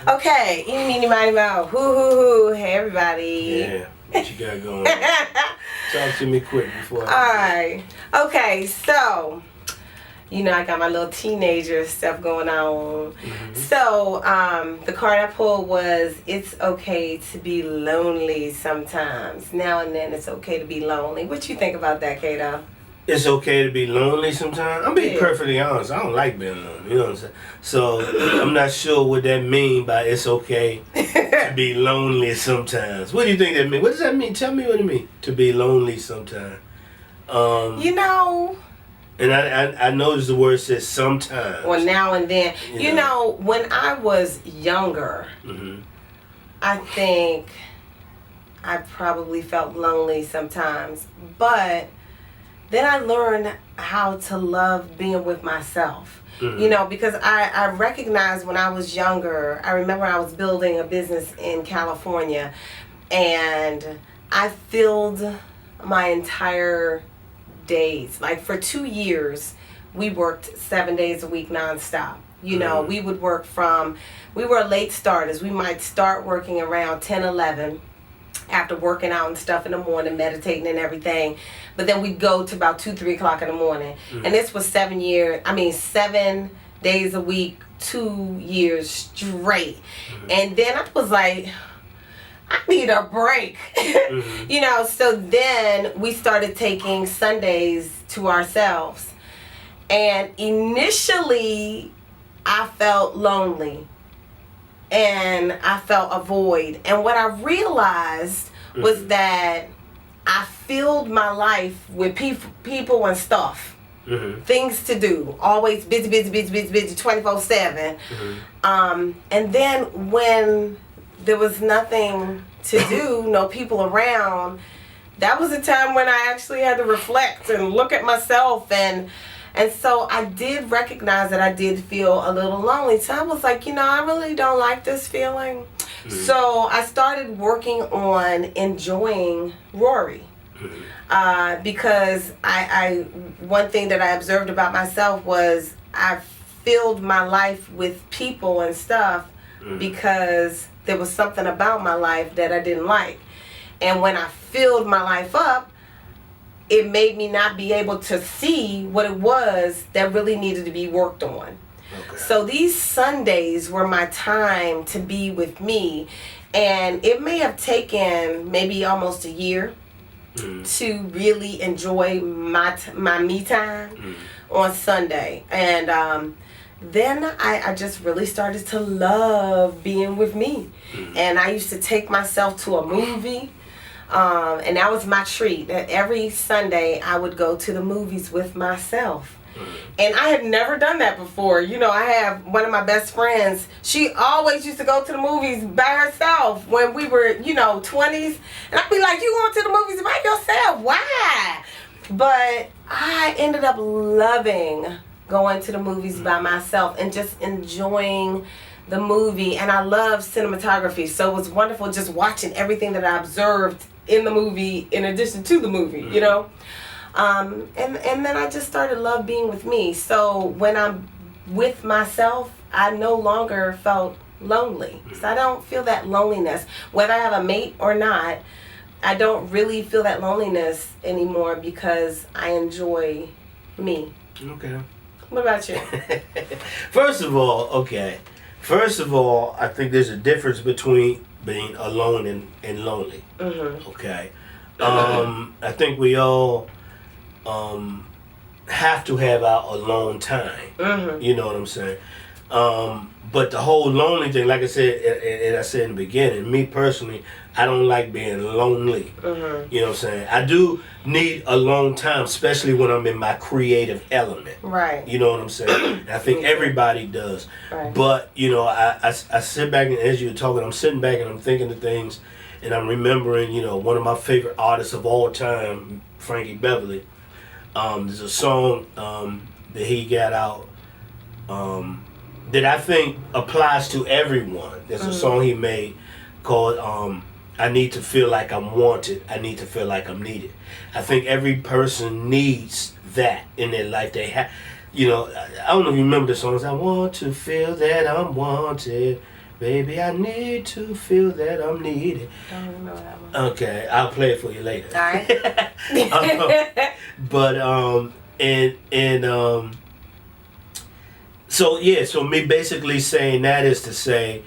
Okay, eeny, meeny, miny, moe. Hoo. Hey, everybody. Yeah, what you got going on? Talk to me quick before Alright. Okay, so, I got my little teenager stuff going on. Mm-hmm. So, the card I pulled was, it's okay to be lonely sometimes. Now and then it's okay to be lonely. What you think about that, Kato? It's okay to be lonely sometimes. I'm being perfectly honest. I don't like being lonely. You know what I'm saying? So I'm not sure what that means by it's okay to be lonely sometimes. What do you think that means? What does that mean? Tell me what it means to be lonely sometimes. And I noticed the word says sometimes. Or now and then. You know, when I was younger, mm-hmm. I think I probably felt lonely sometimes. But then I learned how to love being with myself. Mm-hmm. Because I recognized when I was younger, I remember I was building a business in California, and I filled my entire days. Like for 2 years, we worked 7 days a week nonstop. Mm-hmm. We would work we were late starters. We might start working around 10, 11. After working out and stuff in the morning, meditating and everything. But then we'd go to about 2, 3 o'clock in the morning. Mm-hmm. And this was 7 days a week, 2 years straight. Mm-hmm. And then I was like, I need a break. Mm-hmm. So then we started taking Sundays to ourselves. And initially, I felt lonely. And I felt a void. And what I realized was that I filled my life with people and stuff. Mm-hmm. Things to do. Always busy, 24/7. Mm-hmm. And then when there was nothing to do, no people around, that was a time when I actually had to reflect and look at myself. And so I did recognize that I did feel a little lonely. So I was like, I really don't like this feeling. Mm-hmm. So I started working on enjoying Rorree. Mm-hmm. Because I one thing that I observed about myself was I filled my life with people and stuff because there was something about my life that I didn't like. And when I filled my life up, it made me not be able to see what it was that really needed to be worked on. Okay. So these Sundays were my time to be with me. And it may have taken maybe almost a year to really enjoy my me time on Sunday. And then I just really started to love being with me. And I used to take myself to a movie. And that was my treat. Every Sunday, I would go to the movies with myself. And I had never done that before. I have one of my best friends. She always used to go to the movies by herself when we were, 20s. And I'd be like, you going to the movies by yourself? Why? But I ended up loving going to the movies by myself and just enjoying the movie. And I love cinematography. So it was wonderful just watching everything that I observed in the movie in addition to the movie, and then I just started love being with me. So when I'm with myself, I no longer felt lonely. So I don't feel that loneliness. Whether I have a mate or not, I don't really feel that loneliness anymore because I enjoy me. Okay. What about you? First of all, I think there's a difference between being alone and lonely. Mm-hmm. Okay. I think we all have to have our alone time. Mm-hmm. You know what I'm saying? But the whole lonely thing, like I said, and I said in the beginning, me personally, I don't like being lonely. Mm-hmm. You know what I'm saying? I do need alone time, especially when I'm in my creative element. Right. You know what I'm saying? And I think everybody does. Right. But, I sit back and as you're talking, I'm sitting back and I'm thinking of things and I'm remembering, one of my favorite artists of all time, Frankie Beverly. There's a song that he got out that I think applies to everyone. There's a song he made called I Need to Feel Like I'm Wanted. I Need to Feel Like I'm Needed. I think every person needs that in their life. They have, I don't know if you remember the song. I want to feel that I'm wanted. Baby, I need to feel that I'm needed. I don't know that one. Okay, I'll play it for you later. All right. But so yeah, so me basically saying that is to say,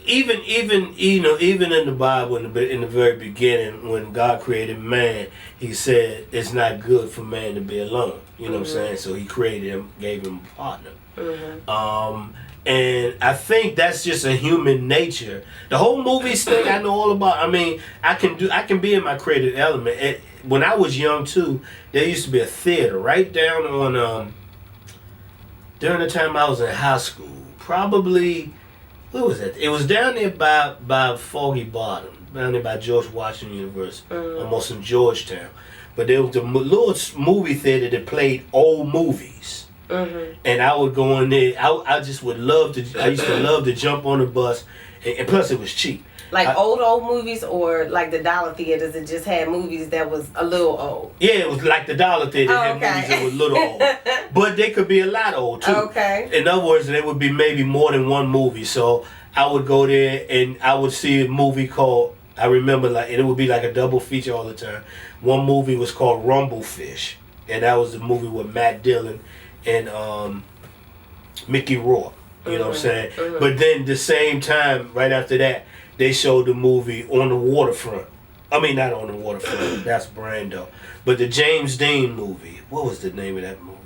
even even in the Bible in the very beginning, when God created man, He said it's not good for man to be alone. You know what I'm saying? So He created him, gave him a partner. And I think that's just a human nature. The whole movies thing I know all about. I mean, I can be in my creative element. When I was young too, there used to be a theater right down on during the time I was in high school. Probably, where was that? It was down there by Foggy Bottom, down there by George Washington University, almost in Georgetown. But there was a little movie theater that played old movies. And I would go in there. I just would love to. I used to love to jump on the bus, and plus it was cheap. Like old movies, or like the dollar theaters that just had movies that was a little old. Yeah, it was like the dollar theater that had movies that were a little old, but they could be a lot old too. Okay. In other words, there would be maybe more than one movie. So I would go there and I would see a movie called. I remember it would be like a double feature all the time. One movie was called Rumblefish, and that was the movie with Matt Dillon and Mickey Rourke. You know what I'm saying? But then the same time, right after that, they showed the movie On the Waterfront. I mean, not On the Waterfront. That's Brando. But the James Dean movie. What was the name of that movie?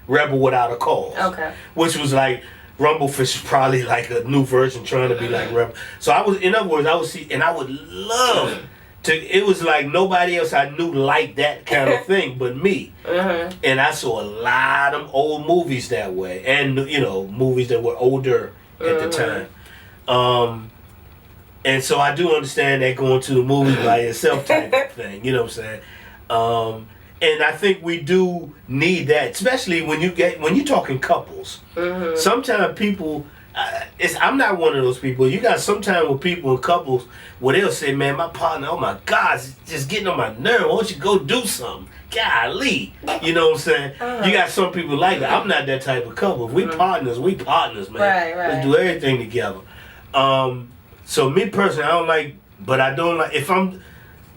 Rebel Without a Cause. Okay. Which was like, Rumblefish is probably like a new version trying to be like Rebel. So in other words, I would see, and I would love it was like nobody else I knew liked that kind of thing but me. And I saw a lot of old movies that way. And, movies that were older at the time. And so I do understand that going to the movies by yourself type of thing. You know what I'm saying? And I think we do need that, especially when you're talking couples. Sometimes people, I'm not one of those people. You got sometimes with people in couples where they'll say, "Man, my partner, oh my God, it's just getting on my nerve. Why don't you go do something?" Golly, you know what I'm saying? You got some people like that. I'm not that type of couple. If we partners, man. Right. Let's do everything together. So me personally, I don't like.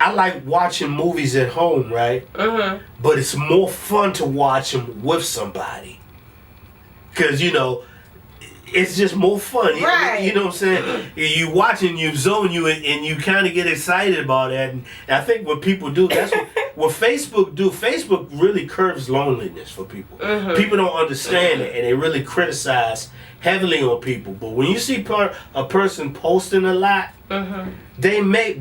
I like watching movies at home, right? But it's more fun to watch them with somebody. Because, it's just more fun. Right. You know what I'm saying? You watching, you zone you, and you kind of get excited about that. And I think what people do, that's what Facebook do. Facebook really curbs loneliness for people. People don't understand it, and they really criticize heavily on people. But when you see a person posting a lot, they may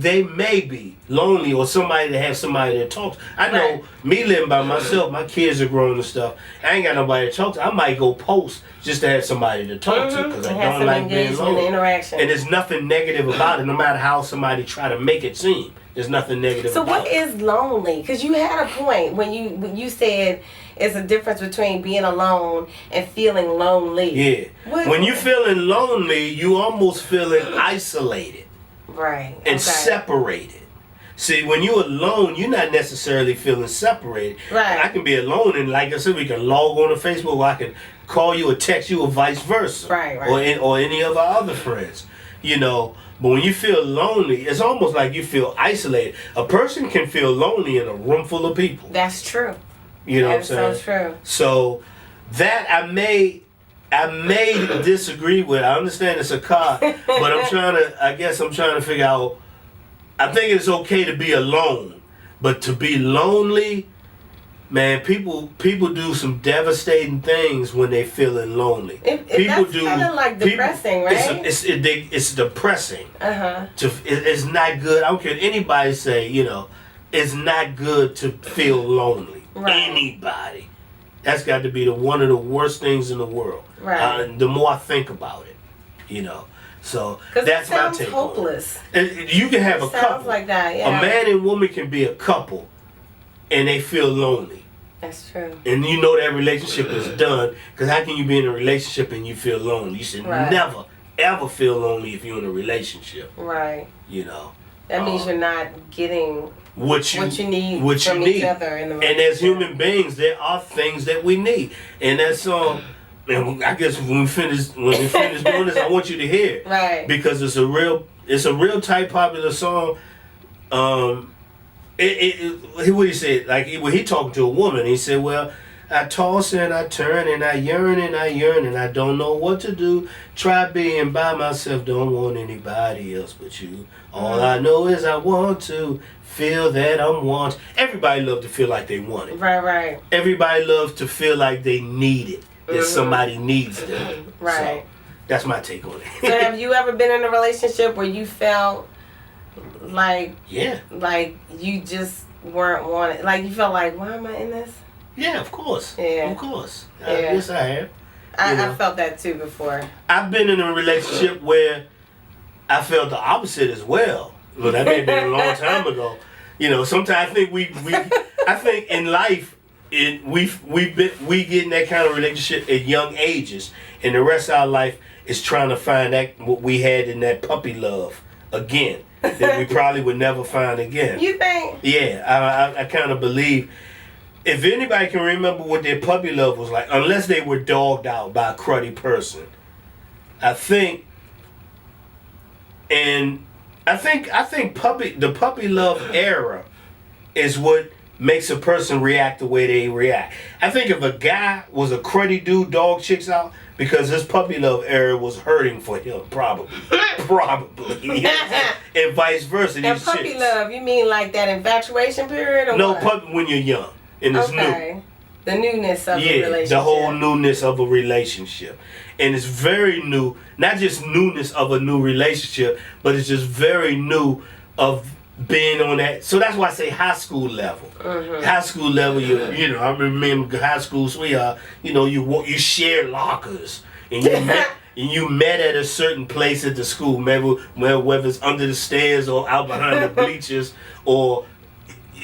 be lonely, or somebody to have somebody to talk to. I know me living by myself, my kids are grown and stuff. I ain't got nobody to talk to. I might go post just to have somebody to talk to, because I don't like being lonely. Interaction. And there's nothing negative about it, no matter how somebody try to make it seem. There's nothing negative about it. So what is lonely? Because you had a point when you said it's a difference between being alone and feeling lonely. Yeah. When you're feeling lonely, you almost feeling isolated. Right. And separated. See, when you're alone, you're not necessarily feeling separated. Right. I can be alone, and like I said, we can log on to Facebook, or I can call you or text you, or vice versa. Right. Or any of our other friends. But when you feel lonely, it's almost like you feel isolated. A person can feel lonely in a room full of people. That's true. You know what I'm saying? That's so true. So that I may disagree with. I understand it's a car, but I'm trying to figure out. I think it's okay to be alone, but to be lonely, man, people do some devastating things when they feeling lonely. That's kind of like depressing, right? It's depressing. It's not good. I don't care what anybody say. It's not good to feel lonely. Right. Anybody. That's got to be one of the worst things in the world. Right. The more I think about it, So that's my take. Hopeless. You can have a couple. Sounds like that. Yeah. A man and woman can be a couple, and they feel lonely. That's true. And that relationship is done. Because how can you be in a relationship and you feel lonely? You should never, ever feel lonely if you're in a relationship. Right. That means you're not getting what you need from each other in the relationship. And as human beings, there are things that we need. And that's and I guess when we finish doing this, I want you to hear it. Right. Because it's a real type popular song. What he said, like when he talking to a woman, he said, "Well, I toss and I turn and I yearn and I yearn and I don't know what to do. Try being by myself, don't want anybody else but you. All I know is I want to feel that I'm wanted." Everybody love to feel like they want it. Right. Everybody loves to feel like they need it. That somebody needs them. Right. So, that's my take on it. So have you ever been in a relationship where you felt like you just weren't wanted? Like you felt like, why am I in this? Yeah, of course. Yeah. Of course. Yeah. Yes, I have. I felt that too before. I've been in a relationship where I felt the opposite as well. Well, that may have been a long time ago. Sometimes I think I think in life, we get in that kind of relationship at young ages, and the rest of our life is trying to find that what we had in that puppy love again that we probably would never find again. You think? Yeah, I kind of believe. If anybody can remember what their puppy love was like, unless they were dogged out by a cruddy person, I think the puppy love era is what makes a person react the way they react. I think if a guy was a cruddy dude, dog chicks out because his puppy love era was hurting for him, probably, and vice versa. And puppy chicks. Love, you mean like that infatuation period, or no what? puppy when you're young and it's new. The newness of a relationship. The whole newness of a relationship. And it's very new, not just newness of a new relationship, but it's just very new of being on that. So that's why I say high school level. High school level, I remember high school, sweetheart, you share lockers and you met at a certain place at the school, maybe whether it's under the stairs or out behind the bleachers or.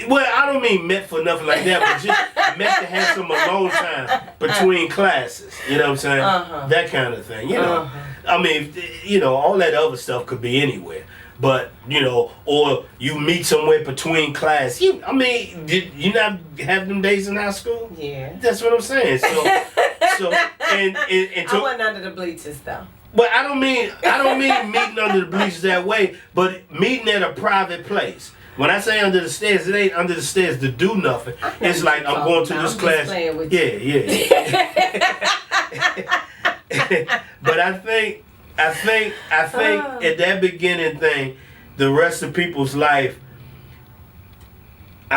Well, I don't mean met for nothing like that, but just met to have some alone time between classes. You know what I'm saying? That kind of thing. I mean, all that other stuff could be anywhere. But, or you meet somewhere between class. Did you not have them days in high school? Yeah. That's what I'm saying. So and I wasn't under the bleachers though. But I don't mean meeting under the bleachers that way, but meeting at a private place. When I say under the stairs, it ain't under the stairs to do nothing. It's like I'm going to this class. But I think at that beginning thing, the rest of people's life,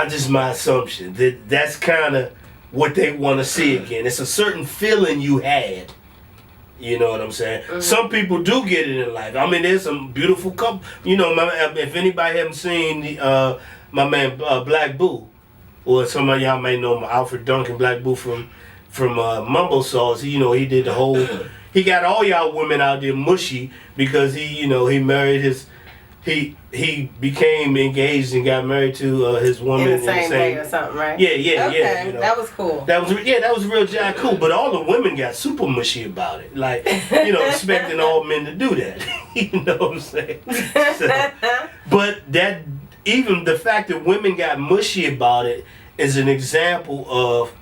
just my assumption that's kind of what they want to see again. It's a certain feeling you had. You know what I'm saying? Some people do get it in life. I mean, there's some beautiful couple. If anybody haven't seen my man Black Boo, or some of y'all may know Alfred Duncan, Black Boo from Mumble Sauce. He did the whole. He got all y'all women out there mushy because he married his. He became engaged and got married to his woman in the same day or something, right? Yeah. Okay, that was cool. That was real jive cool. But all the women got super mushy about it, like expecting all men to do that. You know what I'm saying? But that even the fact that women got mushy about it is an example of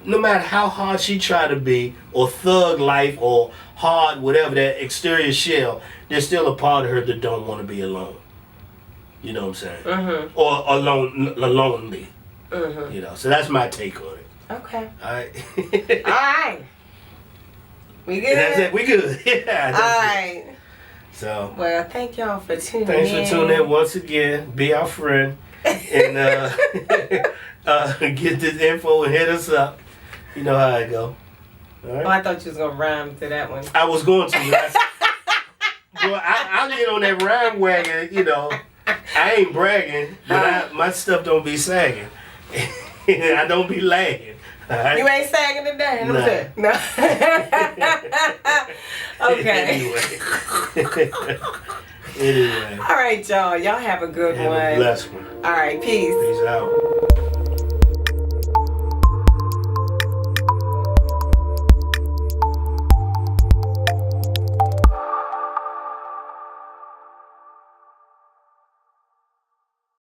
no matter how hard she tried to be, or thug life, or hard whatever that exterior shell, there's still a part of her that don't want to be alone. You know what I'm saying? Or lonely. So that's my take on it. Okay. All right. All right. We good? That's it. We good. Yeah. All right. So. Well, thank y'all for tuning in. Thanks for tuning in once again. Be our friend. And get this info and hit us up. You know how it go. All right. Oh, I thought you was going to rhyme to that one. I was going to. Well, I'll get on that rhyme wagon, I ain't bragging, but my stuff don't be sagging. I don't be lagging. Right? You ain't sagging today? No. Okay. Anyway. All right, y'all. Y'all have a good one. Have a blessed one. All right, peace. Peace out.